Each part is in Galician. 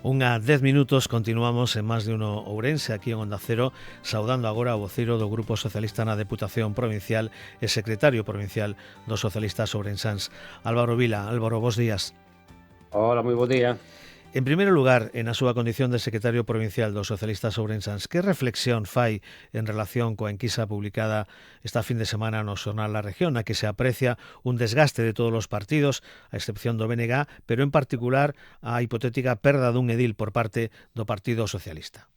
Unha 10 minutos continuamos en Más de Uno Ourense, aquí en Onda Cero, saudando agora o voceiro do Grupo Socialista na Deputación Provincial e secretario provincial dos socialistas ourensáns, Álvaro Vila. Álvaro, bos días. Hola, moi bo día. En primeiro lugar, en a súa condición de secretario provincial dos socialistas ourensáns, que reflexión fai en relación coa enquisa publicada esta fin de semana no xornal La Región, na que se aprecia un desgaste de todos os partidos, a excepción do BNG, pero en particular a hipotética perda dun edil por parte do Partido Socialista?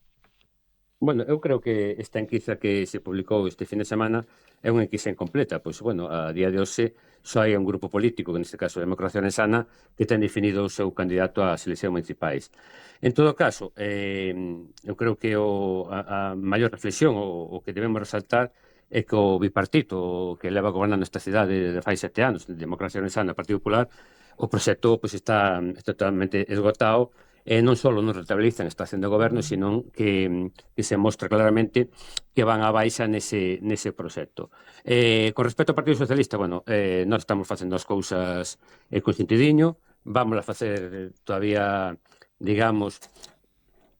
Bueno, eu creo que esta enquisa que se publicou este fin de semana é unha enquisa incompleta, pois, bueno, a día de hoxe só hai un grupo político, que neste caso a Democracia Ourensana, que ten definido o seu candidato ás eleccións municipais. En todo caso, eu creo que a maior reflexión, o que debemos resaltar, é que o bipartito que leva gobernando esta cidade de fai 7 anos, Democracia Ourensana e Partido Popular, o proxecto pois, está totalmente esgotado. Non só non rentabilizan esta acción de goberno, sino que se mostra claramente que van a baixa nese proxecto. Con respecto ao Partido Socialista, bueno, nós estamos facendo as cousas con sentidiño, vamos a facer todavía, digamos,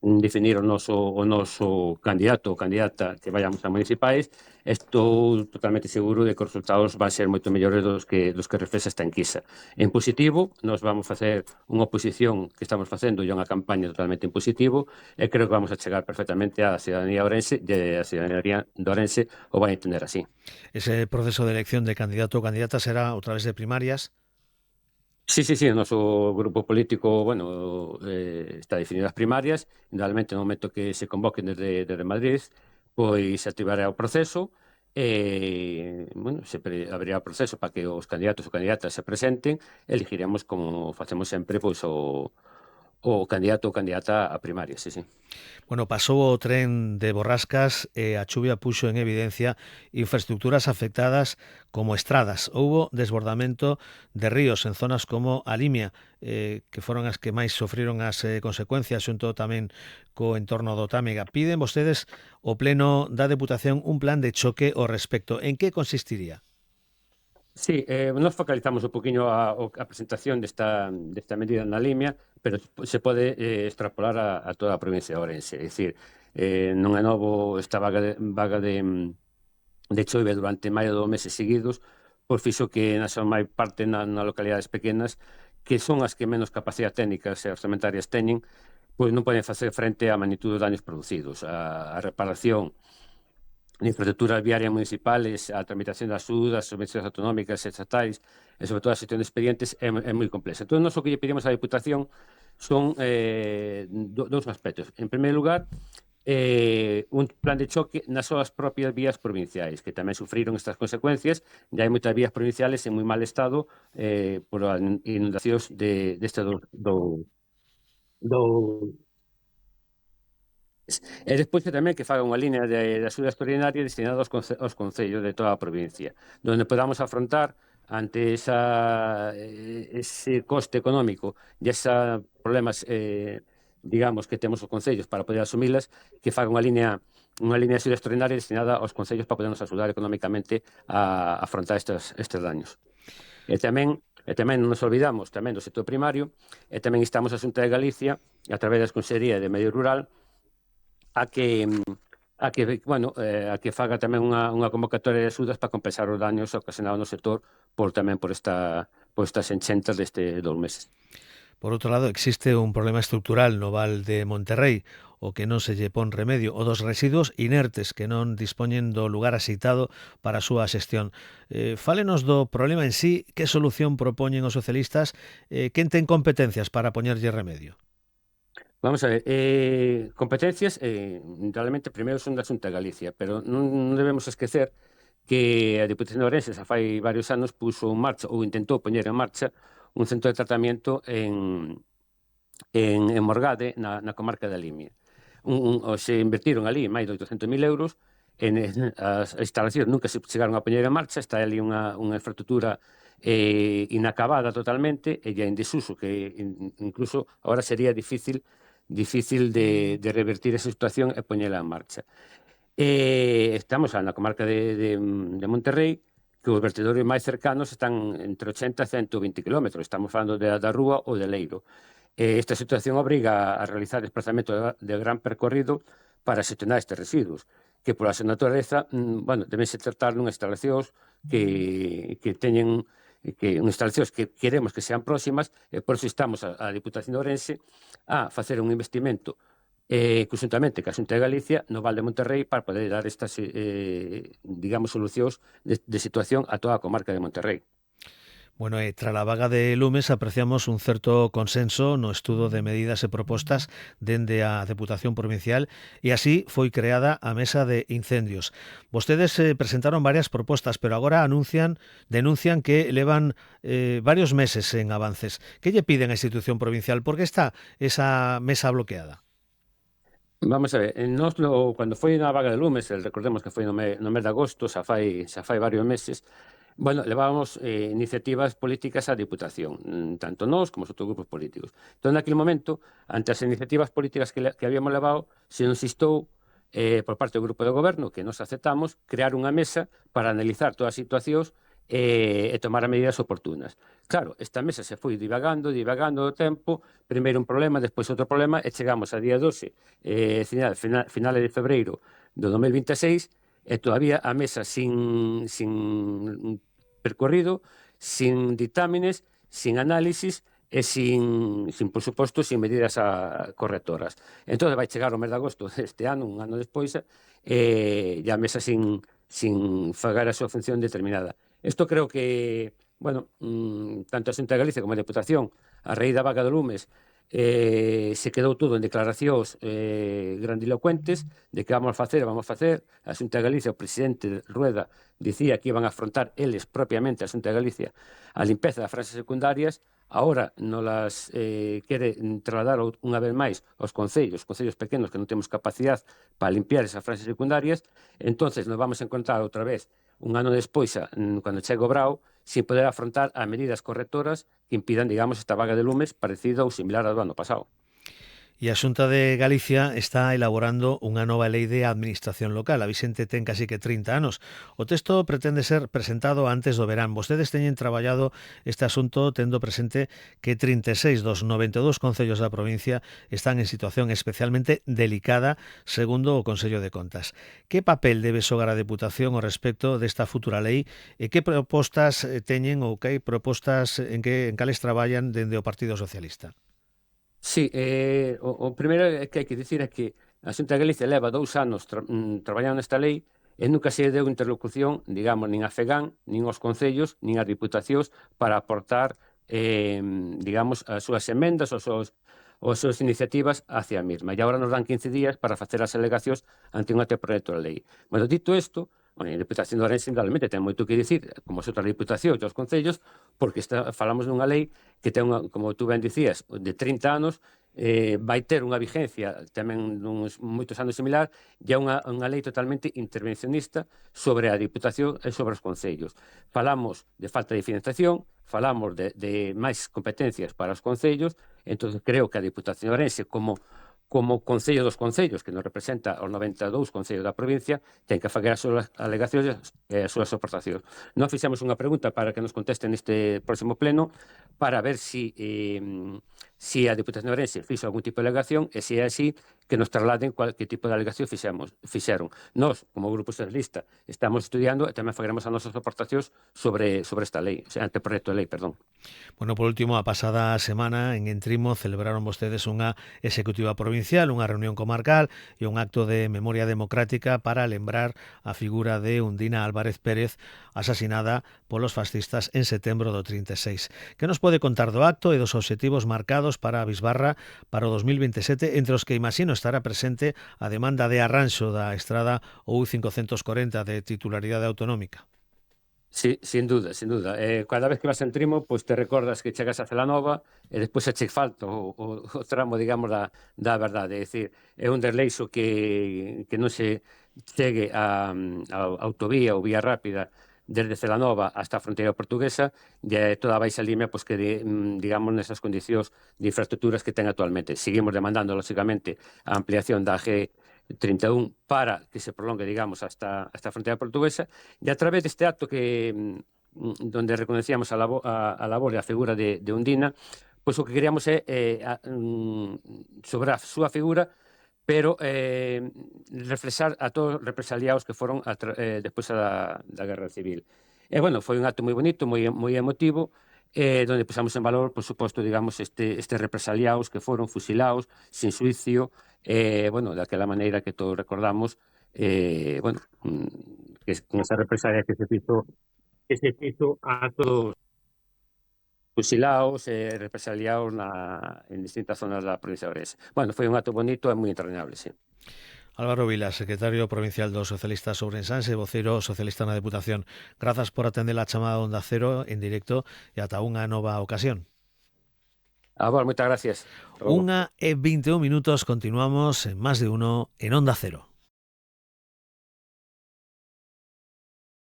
definir o noso candidato ou candidata que vayamos a municipais. Estou totalmente seguro de que os resultados van ser moito mellores dos que reflexa esta enquisa. En positivo, nós vamos facer unha oposición que estamos facendo e unha campaña totalmente en positivo, e creo que vamos a chegar perfectamente á cidadanía ourense, e a cidadanía de Ourense o vai entender así. Ese proceso de elección de candidato ou candidata será a través de primarias? Sí, o noso grupo político, bueno, está definido as primarias, realmente no momento que se convoquen desde Madrid, pois se activará o proceso, bueno, abrirá o proceso para que os candidatos ou candidatas se presenten, elegiremos, como facemos sempre, pois o candidato ou candidata a primaria, sí. Bueno, pasou o tren de Borrascas e a chuvia puxo en evidencia infraestructuras afectadas como estradas. Houbo desbordamento de ríos en zonas como a Limia, que foron as que máis sofriron as consecuencias, xunto tamén co entorno do Támega. Piden vostedes o Pleno da Deputación un plan de choque ao respecto. En que consistiría? Sí, nos focalizamos un poquinho a presentación desta medida na Limia, pero se pode extrapolar a toda a provincia de Ourense. É dicir, non é novo esta vaga de choive durante máis de 2 meses seguidos, pois fixo que na súa máis parte nas localidades pequenas, que son as que menos capacidade técnicas e orzamentarias teñen, pois non poden facer frente á magnitude dos daños producidos. A reparación de infraestructuras viarias municipales, a tramitación das axudas, subvencións autonómicas e estatais, e sobre todo a xestión de expedientes é moi complexa. Entón, nós o que lle pedimos á Deputación son dous aspectos. En primeiro lugar, un plan de choque nas súas propias vías provinciais, que tamén sufriron estas consecuencias. Ya hai moitas vías provinciales en moi mal estado por as inundacións deste do E despois tamén que faga unha línea de axuda extraordinaria destinada aos concellos de toda a provincia, donde podamos afrontar ante ese coste económico e esos problemas, digamos, que temos os concellos para poder asumilas, que faga unha línea de axuda extraordinaria destinada aos concellos para podernos axudar económicamente a afrontar estes daños. E tamén non nos olvidamos tamén do sector primario, e tamén estamos a Xunta de Galicia, a través da Consellería de Medio Rural, a que faga tamén unha convocatoria de axudas para compensar os daños ocasionados no sector por estas enchentas deste 2 meses. Por outro lado, existe un problema estructural no Val de Monterrei, o que non se lle pon remedio, o dos residuos inertes que non dispoñen do lugar axeitado para a súa xestión. Fálenos do problema en sí, que solución propoñen os socialistas, quen ten competencias para poñerlle remedio? Vamos a ver, competencias, realmente, primeiro son da Xunta de Galicia, pero non debemos esquecer que a Deputación de Ourense xa fai varios anos puxo en marcha, ou intentou poñer en marcha, un centro de tratamento en Morgade, na comarca da Limia. Se invertiron ali máis de 800.000 euros, as instalacións nunca se chegaron a poñer en marcha, está ali unha infraestructura inacabada totalmente, e en desuso, que incluso agora sería difícil de revertir esa situación e poñela en marcha. Estamos na comarca de Monterrei, que os vertedores máis cercanos están entre 80 e 120 km. Estamos falando da Rúa ou de Leiro. Esta situación obriga a realizar desplazamento de gran percorrido para xestionar estes residuos, que pola súa natureza, bueno, debense tratar nunhas instalacións que teñen instalacións que queremos que sean próximas, e por iso estamos a Diputación de Ourense a facer un investimento conjuntamente ca Xunta de Galicia no Val de Monterrei para poder dar estas, digamos, solucións de situación a toda a comarca de Monterrei. Bueno, tras a vaga de lumes apreciamos un certo consenso no estudo de medidas e propostas dende a Deputación Provincial e así foi creada a Mesa de Incendios. Vostedes presentaron varias propostas, pero agora denuncian que levan varios meses en avances. Que lle piden a institución provincial? Por que está esa mesa bloqueada? Vamos a ver, cando foi na vaga de lumes, recordemos que foi no mes de agosto, xa fai varios meses. Bueno, levábamos iniciativas políticas á Diputación, tanto nós como os outros grupos políticos. Entón, naquele momento, ante as iniciativas políticas que habíamos levado, se nos instou por parte do grupo de goberno, que nos aceptamos, crear unha mesa para analizar todas as situacións e tomar as medidas oportunas. Claro, esta mesa se foi divagando do tempo, primeiro un problema, despois outro problema, e chegamos a día 12, finales de febreiro do 2026, e todavía a mesa sin percorrido, sin dictámenes, sin análisis e por suposto, sin medidas correctoras. Entón, vai chegar o mes de agosto deste ano, un ano despois, e a mesa sin fagar a súa función determinada. Isto creo que, bueno, tanto a Xunta de Galicia como a Deputación, a raíz da vaga de lumes, se quedou todo en declaracións grandilocuentes de que vamos facer. A Xunta de Galicia, o presidente Rueda, dicía que iban a afrontar eles propiamente, a Xunta de Galicia, a limpeza das franxas secundarias. Agora nolas quere trasladar unha vez máis aos concellos pequenos que non temos capacidade para limpiar esas franxas secundarias. Entonces nos vamos a encontrar outra vez un ano despois, cando chegue o brao, sin poder afrontar as medidas correctoras que impidan, digamos, esta vaga de lumes parecida ou similar ao do ano pasado. E a Xunta de Galicia está elaborando unha nova lei de administración local. A Vicente ten casi que 30 anos. O texto pretende ser presentado antes do verán. Vostedes teñen traballado este asunto tendo presente que 36 dos 92 concellos da provincia están en situación especialmente delicada, segundo o Consello de Contas. Que papel debe xogar a Deputación ao respecto desta futura lei e que propostas teñen ou que propostas en cales traballan dende o Partido Socialista? Sí, o primeiro que hai que dicir é que a Xunta de Galicia leva 2 anos traballando nesta lei e nunca se deu interlocución, digamos, nin a FEGAN, nin aos concellos, nin ás diputacións para aportar, digamos, as súas emendas, as súas iniciativas hacia a mesma. E agora nos dan 15 días para facer as alegacións ante un anteproyecto de lei. Bueno, dito isto, a Diputación de Ourense, indudablemente, ten moito que dicir, como as outras diputacións e os concellos, porque falamos dunha lei que ten, como tú ben dicías, de 30 anos, vai ter unha vigencia tamén nuns moitos anos similar, e é unha lei totalmente intervencionista sobre a Diputación e sobre os concellos. Falamos de falta de financiación, falamos de máis competencias para os concellos, entón creo que a Diputación de Ourense, como Concello dos Concellos, que nos representa os 92 Concellos da provincia, ten que facer as súas alegacións e as súas aportacións. Nós fixemos unha pregunta para que nos contesten neste próximo pleno para ver si a Diputación de Ourense fixo algún tipo de alegación e se é así, que nos trasladen que tipo de alegación fixeron. Nós, como Grupo Socialista, estamos estudiando e tamén fageremos as nosas aportacións sobre esta lei, o sea, anteproyecto de lei, perdón. Bueno, por último, a pasada semana en Entrimo celebraron vostedes unha executiva provincial, unha reunión comarcal e un acto de memoria democrática para lembrar a figura de Undina Álvarez Pérez, asasinada polos fascistas en setembro do 36. Que nos pode contar do acto e dos obxectivos marcados para a Bisbarra para o 2027, entre os que imagino estará presente a demanda de arranxo da estrada OU 540 de titularidade autonómica? Sí, sin duda, sin duda. Cada vez que vas en Trimo, pois te recordas que chegas a Celanova e despois che falta o tramo, digamos, da verdade. É dicir, é un desleixo que non se chegue a autovía ou vía rápida desde Celanova hasta a fronteira portuguesa e toda a baixa línea, pois que, digamos, nesas condicións de infraestructuras que ten actualmente. Seguimos demandando, lógicamente, a ampliación da G31 para que se prolongue, digamos, hasta a fronteira portuguesa, e a través deste acto donde reconocíamos a labor e a figura de Undina, pois o que queríamos é sobre a súa figura, pero reflexar a todos os represaliados que foron despois da Guerra Civil. E, bueno, foi un acto moi bonito, moi emotivo, donde pusamos en valor, por suposto, digamos, estes represaliados que foron fusilados sin suicio, bueno, daquela maneira que todos recordamos, bueno, que con esa represalia que se fixo a todos fusilados e represaliados en distintas zonas da provincia de Ourense. Bueno, foi un acto bonito e moi entrañable, sí. Álvaro Vila, secretario provincial dos socialistas ourensanse e voceiro socialista na Deputación. Grazas por atender a chamada de Onda Cero en directo e ata unha nova ocasión. Moitas gracias. 1:21 minutos, continuamos en Más de Uno en Onda Cero.